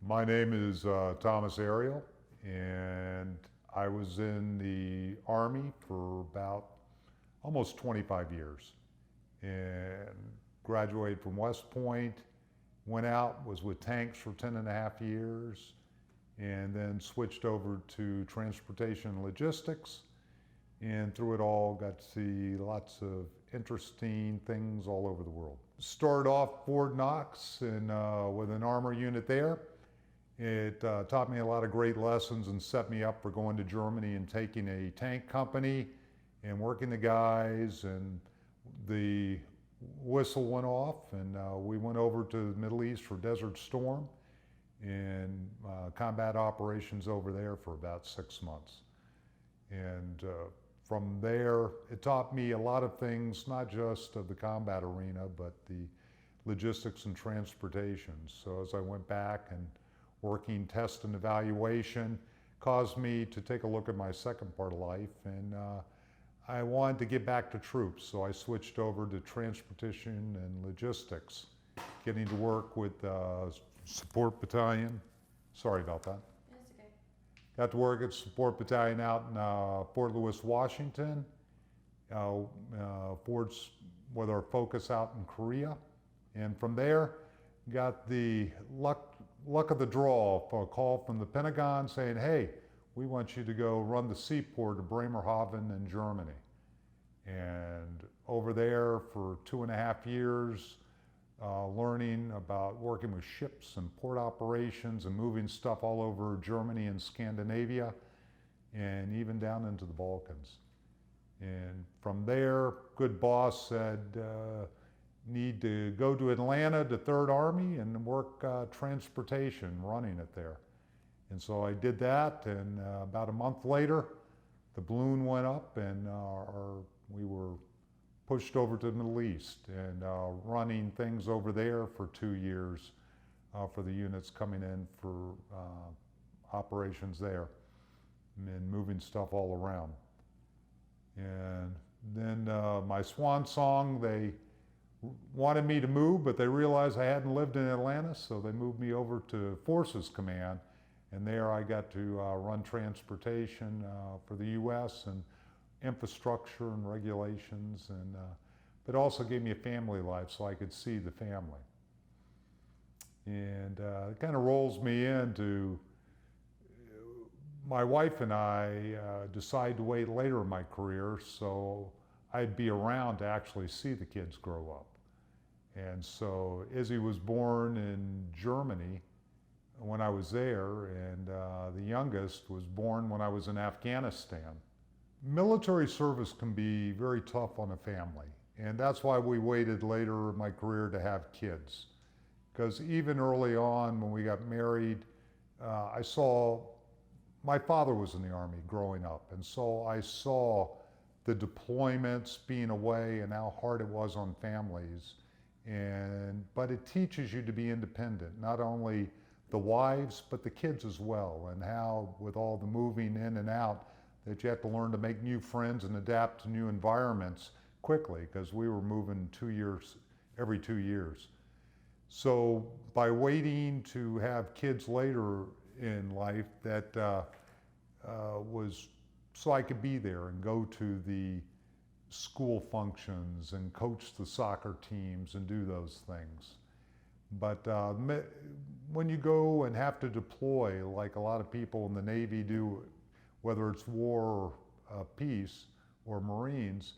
My name is Thomas Ariel, and I was in the Army for about almost 25 years. And graduated from West Point, went out, was with tanks for 10 and a half years, and then switched over to transportation and logistics. And through it all, got to see lots of interesting things all over the world. Started off Fort Knox and with an armor unit there. It taught me a lot of great lessons and set me up for going to Germany and taking a tank company and working the guys, and the whistle went off and we went over to the Middle East for Desert Storm and combat operations over there for about 6 months. And from there, it taught me a lot of things, not just of the combat arena, but the logistics and transportation. So as I went back and working test and evaluation, caused me to take a look at my second part of life, and I wanted to get back to troops, so I switched over to transportation and logistics, getting to work with support battalion. Sorry about that. That's okay. Got to work at support battalion out in Fort Lewis, Washington. Ford's with our focus out in Korea, and from there got the luck of the draw for a call from the Pentagon saying, hey, we want you to go run the seaport of Bremerhaven in Germany. And over there for 2.5 years, learning about working with ships and port operations and moving stuff all over Germany and Scandinavia and even down into the Balkans. And from there, good boss said, need to go to Atlanta to 3rd Army and work transportation, running it there. And so I did that, and about a month later, the balloon went up and we were pushed over to the Middle East and running things over there for 2 years for the units coming in for operations there and moving stuff all around. And then my swan song, they wanted me to move, but they realized I hadn't lived in Atlanta, so they moved me over to Forces Command, and there I got to run transportation for the U.S. and infrastructure and regulations, and but also gave me a family life so I could see the family. And it kind of rolls me into my wife and I decided to wait later in my career so I'd be around to actually see the kids grow up. And so Izzy was born in Germany when I was there, and the youngest was born when I was in Afghanistan. Military service can be very tough on a family, and that's why we waited later in my career to have kids. Because even early on when we got married, I saw, my father was in the Army growing up, and so I saw the deployments, being away, and how hard it was on families. But it teaches you to be independent, not only the wives, but the kids as well, and how with all the moving in and out, that you have to learn to make new friends and adapt to new environments quickly, because we were moving every 2 years. So by waiting to have kids later in life, that was so I could be there and go to the school functions and coach the soccer teams and do those things. But when you go and have to deploy, like a lot of people in the Navy do, whether it's war or peace or Marines,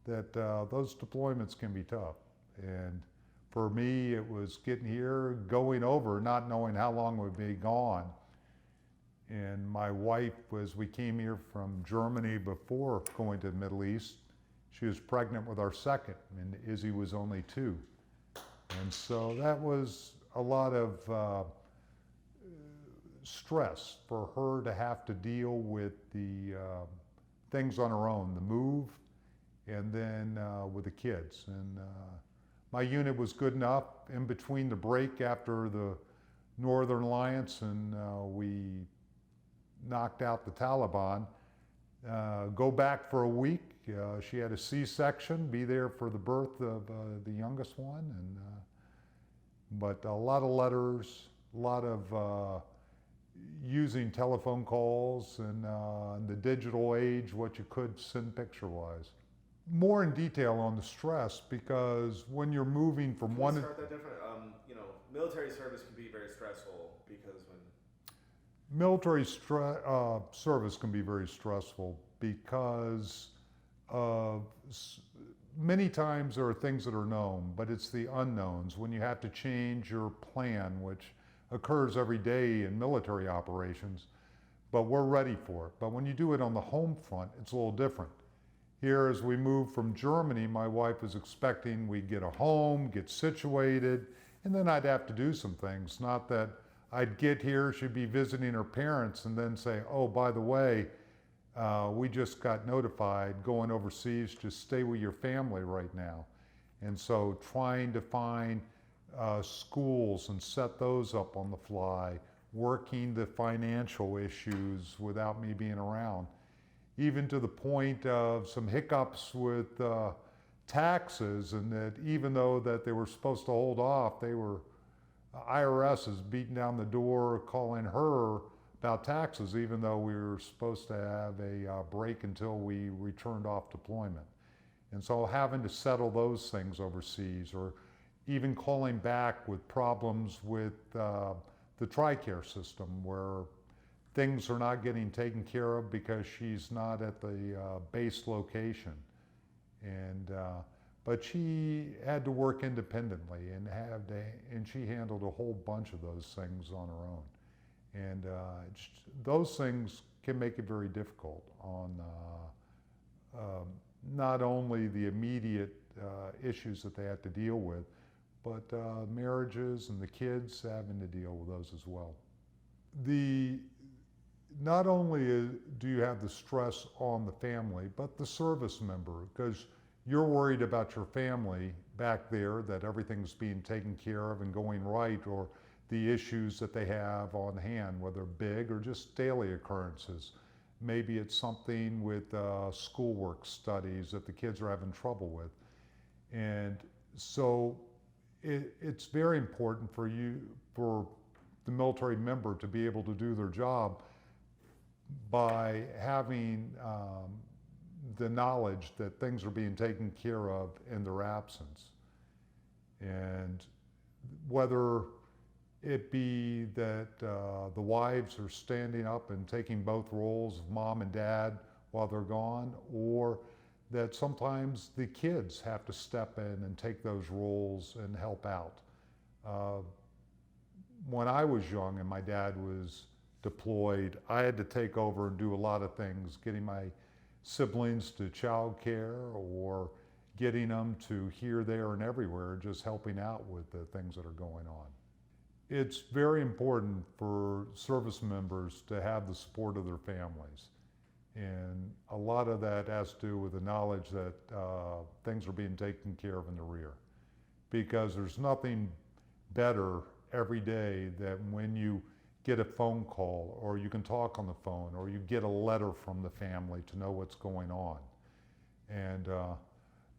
that those deployments can be tough. And for me, it was getting here, going over, not knowing how long we'd be gone. And my wife, as we came here from Germany before going to the Middle East, she was pregnant with our second, and Izzy was only 2. And so that was a lot of stress for her to have to deal with the things on her own, the move, and then with the kids. And my unit was good enough in between the break after the Northern Alliance and we knocked out the Taliban, go back for a week. She had a C-section, be there for the birth of the youngest one, and but a lot of letters, A lot of using telephone calls and in the digital age, what you could send picture-wise. More in detail on the stress, because when you're moving from Can one... we start that different? Military service can be very stressful because when... Military service can be very stressful because many times there are things that are known, but it's the unknowns. When you have to change your plan, which occurs every day in military operations, but we're ready for it. But when you do it on the home front, it's a little different. Here, as we move from Germany, my wife was expecting we'd get a home, get situated, and then I'd have to do some things. Not that I'd get here, she'd be visiting her parents, and then say, oh, by the way, we just got notified going overseas, just stay with your family right now. And so trying to find schools and set those up on the fly, working the financial issues without me being around. Even to the point of some hiccups with taxes, and that even though that they were supposed to hold off, they were, IRS is beating down the door calling her about taxes, even though we were supposed to have a break until we returned off deployment. And so having to settle those things overseas, or even calling back with problems with the TRICARE system, where things are not getting taken care of because she's not at the base location. And but she had to work independently and she handled a whole bunch of those things on her own. And those things can make it very difficult on not only the immediate issues that they have to deal with, but marriages and the kids having to deal with those as well. Not only do you have the stress on the family, but the service member, because you're worried about your family back there, that everything's being taken care of and going right, or the issues that they have on hand, whether big or just daily occurrences. Maybe it's something with schoolwork studies that the kids are having trouble with. And so it's very important for the military member to be able to do their job by having the knowledge that things are being taken care of in their absence. And whether it be that the wives are standing up and taking both roles of mom and dad while they're gone, or that sometimes the kids have to step in and take those roles and help out. When I was young and my dad was deployed, I had to take over and do a lot of things, getting my siblings to child care or getting them to here, there, and everywhere, just helping out with the things that are going on. It's very important for service members to have the support of their families. And a lot of that has to do with the knowledge that things are being taken care of in the rear. Because there's nothing better every day than when you get a phone call, or you can talk on the phone, or you get a letter from the family to know what's going on. And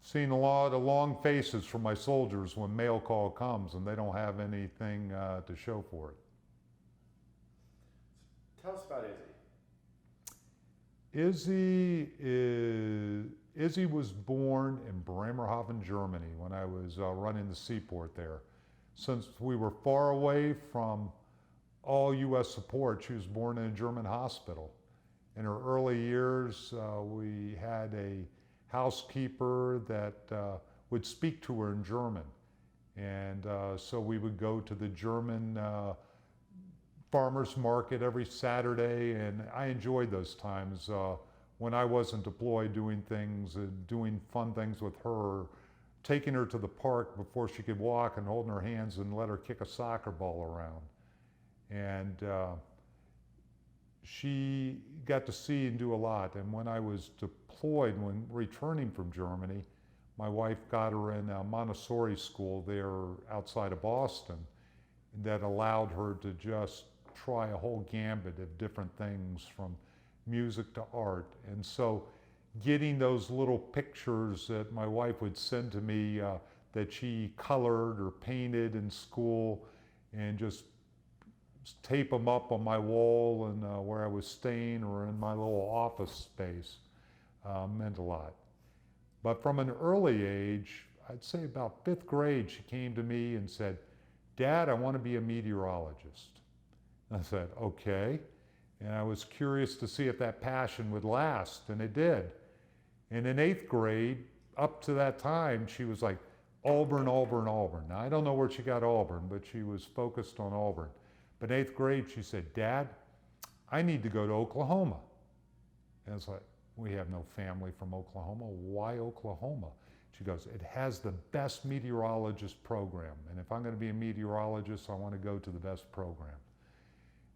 seen a lot of long faces from my soldiers when mail call comes and they don't have anything to show for it. Tell us about Izzy. Izzy was born in Bremerhaven, Germany, when I was running the seaport there. Since we were far away from all U.S. support, she was born in a German hospital. In her early years, we had a housekeeper that would speak to her in German. And so we would go to the German farmers market every Saturday, and I enjoyed those times when I wasn't deployed, doing things, doing fun things with her, taking her to the park before she could walk and holding her hands and let her kick a soccer ball around. And she got to see and do a lot. And when I was deployed, when returning from Germany, my wife got her in a Montessori school there outside of Boston that allowed her to just try a whole gambit of different things, from music to art. And so getting those little pictures that my wife would send to me that she colored or painted in school, and just tape them up on my wall and where I was staying or in my little office space meant a lot. But from an early age, I'd say about 5th grade, she came to me and said, "Dad, I want to be a meteorologist." I said, "Okay." And I was curious to see if that passion would last, and it did. And in 8th grade, up to that time, she was like, Auburn, Auburn, Auburn. Now, I don't know where she got Auburn, but she was focused on Auburn. But in 8th grade, she said, "Dad, I need to go to Oklahoma." And it's like, "We have no family from Oklahoma. Why Oklahoma?" She goes, "It has the best meteorologist program. And if I'm going to be a meteorologist, I want to go to the best program."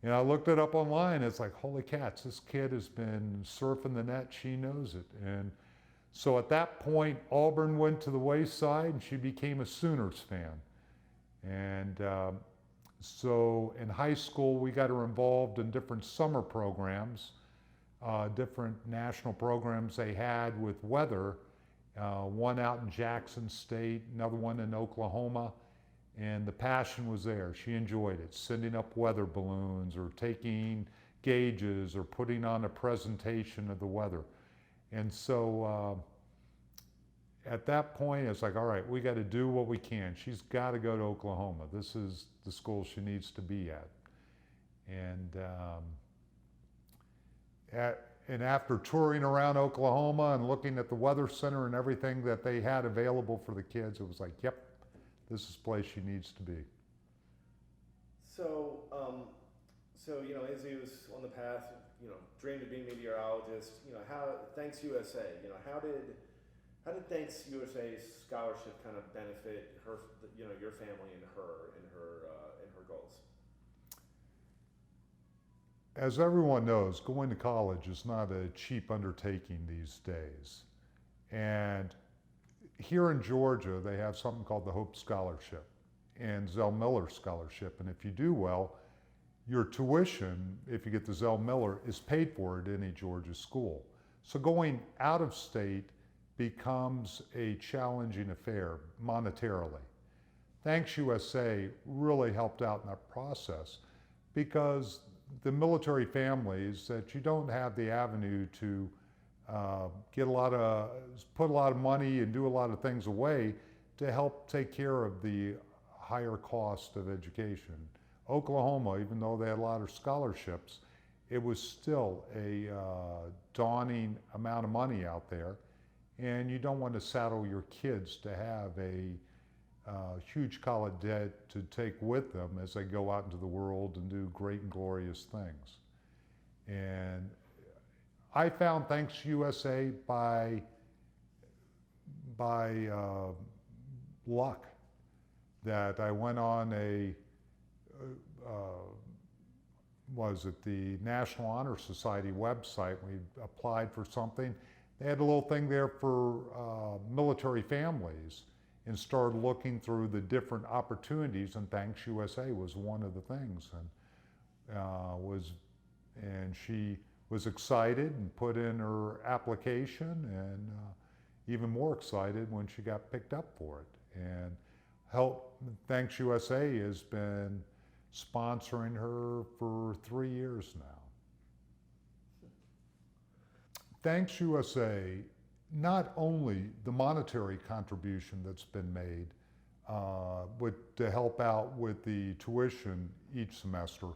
And I looked it up online. It's like, holy cats, this kid has been surfing the net. She knows it. And so at that point, Auburn went to the wayside and she became a Sooners fan. And so in high school, we got her involved in different summer programs, different national programs they had with weather. One out in Jackson State, another one in Oklahoma. And the passion was there. She enjoyed it, sending up weather balloons or taking gauges or putting on a presentation of the weather. And so at that point, it's like, all right, we got to do what we can. She's got to go to Oklahoma. This is the school she needs to be at. And after touring around Oklahoma and looking at the weather center and everything that they had available for the kids, it was like, yep, this is the place she needs to be. So, Izzy was on the path, dreamed to be a meteorologist. Thanks USA. How did Thanks USA's scholarship kind of benefit her, your family and her goals? As everyone knows, going to college is not a cheap undertaking these days. And here in Georgia, they have something called the Hope Scholarship and Zell Miller Scholarship. And if you do well, your tuition, if you get the Zell Miller, is paid for at any Georgia school. So going out of state becomes a challenging affair monetarily. Thanks USA really helped out in that process because the military families that you don't have the avenue to put a lot of money and do a lot of things away to help take care of the higher cost of education. Oklahoma, even though they had a lot of scholarships, it was still a daunting amount of money out there. And you don't want to saddle your kids to have a huge college debt to take with them as they go out into the world and do great and glorious things. And I found Thanks USA by luck, that I went on the National Honor Society website. We applied for something. They had a little thing there for military families and started looking through the different opportunities, and Thanks USA was one of the things. And she was excited and put in her application, and even more excited when she got picked up for it. And Thanks USA has been sponsoring her for 3 years now. Thanks USA, not only the monetary contribution that's been made to help out with the tuition each semester,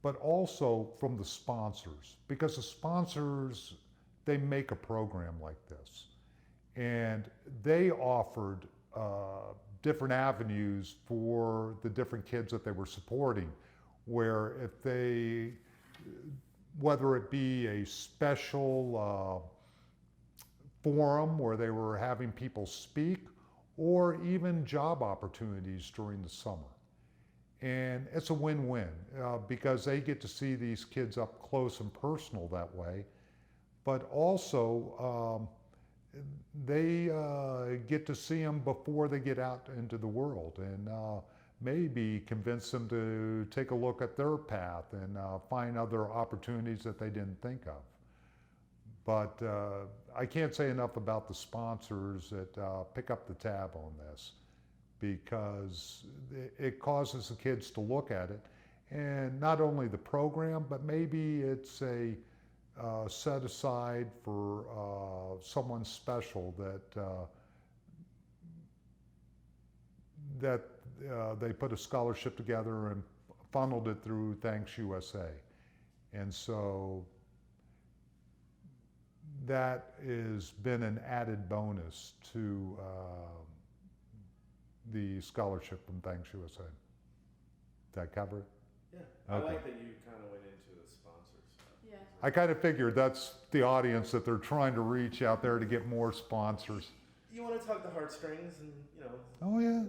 but also from the sponsors, because the sponsors, they make a program like this. And they offered different avenues for the different kids that they were supporting, where whether it be a special forum where they were having people speak, or even job opportunities during the summer. And it's a win-win because they get to see these kids up close and personal that way, but also they get to see them before they get out into the world, and maybe convince them to take a look at their path and find other opportunities that they didn't think of. But I can't say enough about the sponsors that pick up the tab on this, because it causes the kids to look at it. And not only the program, but maybe it's a set aside for someone special that they put a scholarship together and funneled it through Thanks USA. And so that has been an added bonus to the scholarship from Thanks USA. Did that cover it? Yeah, I Okay. like that you kind of went into the sponsors. Yeah. I kind of figured that's the audience that they're trying to reach out there to get more sponsors. You want to tug the heartstrings, and Oh yeah.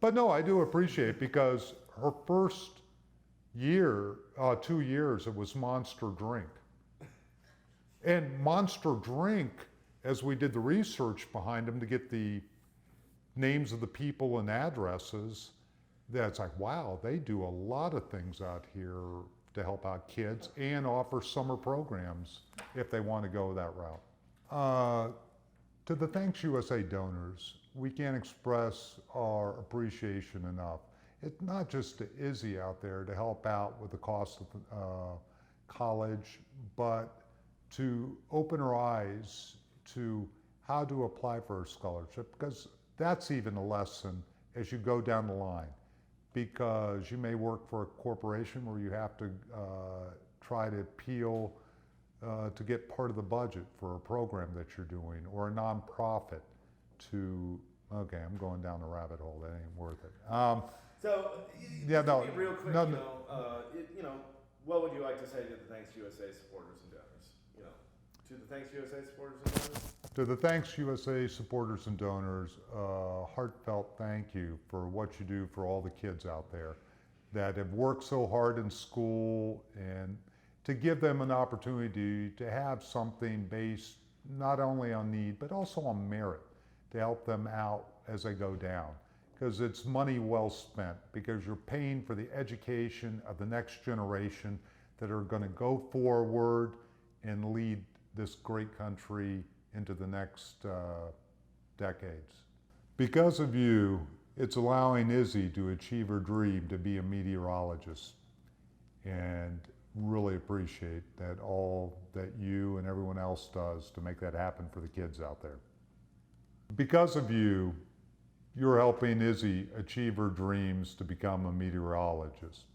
But no, I do appreciate it because her first year, 2 years, it was Monster Drink. And Monster Drink, as we did the research behind them to get the names of the people and addresses, that's like, wow, they do a lot of things out here to help out kids and offer summer programs if they want to go that route. To the Thanks USA donors, we can't express our appreciation enough. It's not just to Izzy out there to help out with the cost of college, but to open her eyes to how to apply for a scholarship, because that's even a lesson as you go down the line. Because you may work for a corporation where you have to try to appeal to get part of the budget for a program that you're doing, or a nonprofit to, okay, I'm going down the rabbit hole, that ain't worth it. So, Yeah, no, real quick, no, what would you like to say to the Thanks USA supporters and donors? To the Thanks USA supporters and donors? To the Thanks USA supporters and donors, heartfelt thank you for what you do for all the kids out there that have worked so hard in school, and to give them an opportunity to have something based not only on need, but also on merit to help them out as they go down. Because it's money well spent, because you're paying for the education of the next generation that are going to go forward and lead this great country into the next decades. Because of you, it's allowing Izzy to achieve her dream to be a meteorologist, and really appreciate that all that you and everyone else does to make that happen for the kids out there. Because of you, you're helping Izzy achieve her dreams to become a meteorologist.